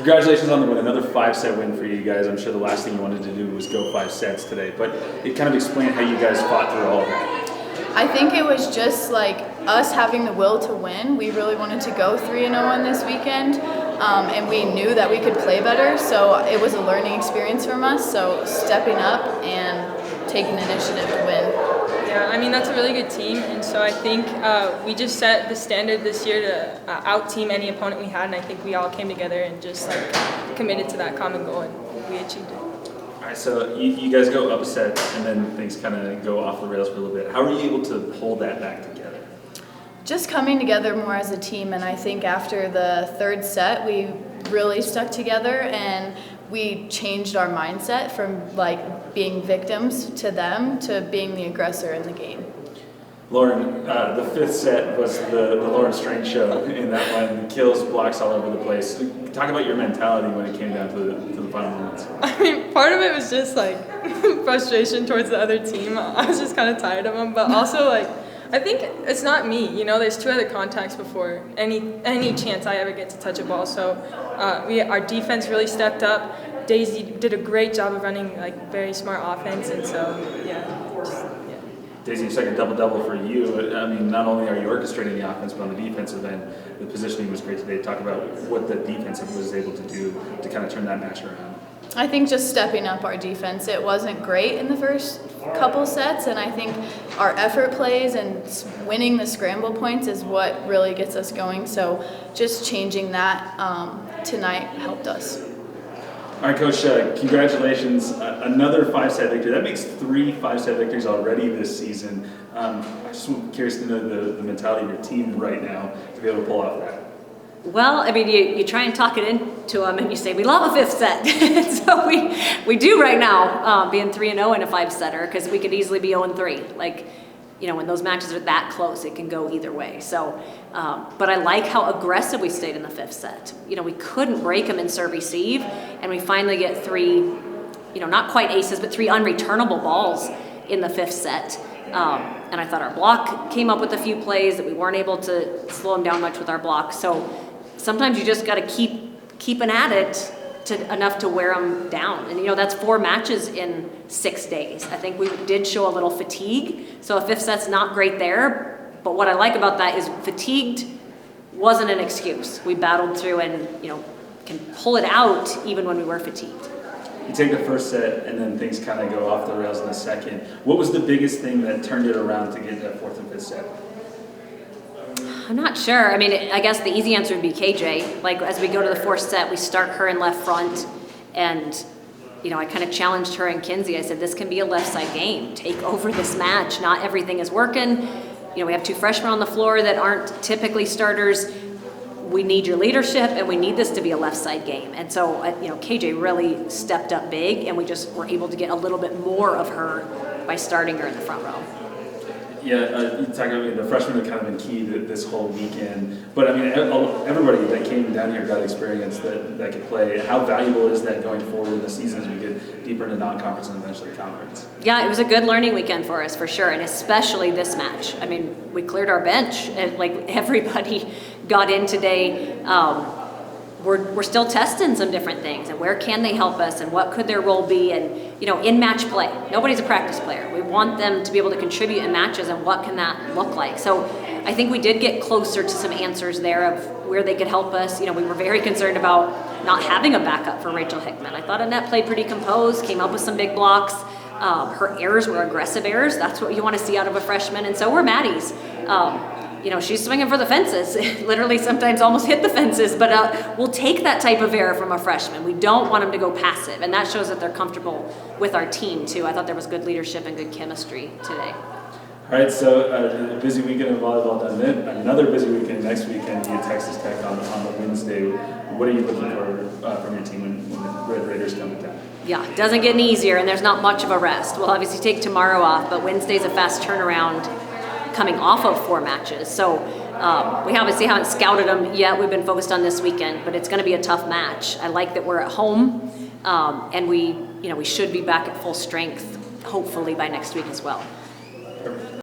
Congratulations on the win. Another 5-set win for you guys. I'm sure the last thing you wanted to do was go 5 sets today, but it kind of explained how you guys fought through all of that. I think it was just like us having the will to win. We really wanted to go 3-0 on this weekend, and we knew that we could play better, so it was a learning experience from us. So stepping up and taking initiative to win. Yeah, I mean, that's a really good team, and so I think we just set the standard this year to out-team any opponent we had, and I think we all came together and just like committed to that common goal, and we achieved it. All right, so you guys go upset, and then things kind of go off the rails for a little bit. How were you able to hold that back together? Just coming together more as a team, and I think after the 3rd set, we really stuck together, and we changed our mindset from like being victims to them to being the aggressor in the game. Lauren, the 5th set was the Lauren Strange show in that one. Kills, blocks all over the place. Talk about your mentality when it came down to the final moments. I mean, part of it was just like frustration towards the other team. I was just kind of tired of them, but also like I think it's not me. You know, there's 2 other contacts before any chance I ever get to touch a ball. So our defense really stepped up. Daisy did a great job of running like very smart offense, and so yeah. Daisy, second double-double for you. I mean, not only are you orchestrating the offense, but on the defensive end, the positioning was great today. Talk about what the defense was able to do to kind of turn that match around. I think just stepping up our defense. It wasn't great in the first couple sets, and I think our effort plays and winning the scramble points is what really gets us going. So just changing that tonight helped us. All right, Coach, congratulations. Another 5-set victory. That makes 3 5-set victories already this season. I'm just curious to know the mentality of your team right now to be able to pull off that. Well, I mean, you try and talk it into them and you say, we love a 5th set. So we do right now, being 3-0 in a 5-setter, because we could easily be 0-3. Like, you know, when those matches are that close, it can go either way. So, but I like how aggressive we stayed in the 5th set. You know, we couldn't break them in serve-receive, and we finally get 3, you know, not quite aces, but 3 unreturnable balls in the 5th set. And I thought our block came up with a few plays that we weren't able to slow them down much with our block. So sometimes you just got to keeping at it enough to wear them down. And, you know, that's 4 matches in 6 days. I think we did show a little fatigue. So a 5th set's not great there. But what I like about that is fatigued wasn't an excuse. We battled through and, you know, can pull it out even when we were fatigued. You take the 1st set, and then things kind of go off the rails in the 2nd. What was the biggest thing that turned it around to get that 4th and 5th set? I'm not sure. I mean, I guess the easy answer would be KJ. Like, as we go to the 4th set, we start her in left front, and, you know, I kind of challenged her and Kinsey. I said, this can be a left side game. Take over this match. Not everything is working. You know, we have 2 freshmen on the floor that aren't typically starters. We need your leadership, and we need this to be a left side game. And so, you know, KJ really stepped up big, and we just were able to get a little bit more of her by starting her in the front row. Yeah, you talk about the freshmen have kind of been key this whole weekend. But I mean, everybody that came down here got experience that could play. How valuable is that going forward in the season as we get deeper into non-conference and eventually conference? Yeah, it was a good learning weekend for us, for sure, and especially this match. I mean, we cleared our bench, and like everybody got in today. We're still testing some different things, and where can they help us, and what could their role be, and, you know, in match play. Nobody's a practice player. We want them to be able to contribute in matches, and what can that look like? So I think we did get closer to some answers there of where they could help us. You know, we were very concerned about not having a backup for Rachel Hickman. I thought Annette played pretty composed, came up with some big blocks. Her errors were aggressive errors. That's what you want to see out of a freshman, and so were Maddie's. You know, she's swinging for the fences, literally sometimes almost hit the fences, but we'll take that type of error from a freshman. We don't want them to go passive, and that shows that they're comfortable with our team, too. I thought there was good leadership and good chemistry today. All right, so a busy weekend of volleyball done then. Another busy weekend next weekend at Texas Tech on the Wednesday. What are you looking for from your team when the Red Raiders come to town? Yeah, it doesn't get any easier, and there's not much of a rest. We'll obviously take tomorrow off, but Wednesday's a fast turnaround coming off of 4 matches. So we obviously haven't scouted them yet. We've been focused on this weekend, but it's going to be a tough match. I like that we're at home, and we should be back at full strength, hopefully by next week as well.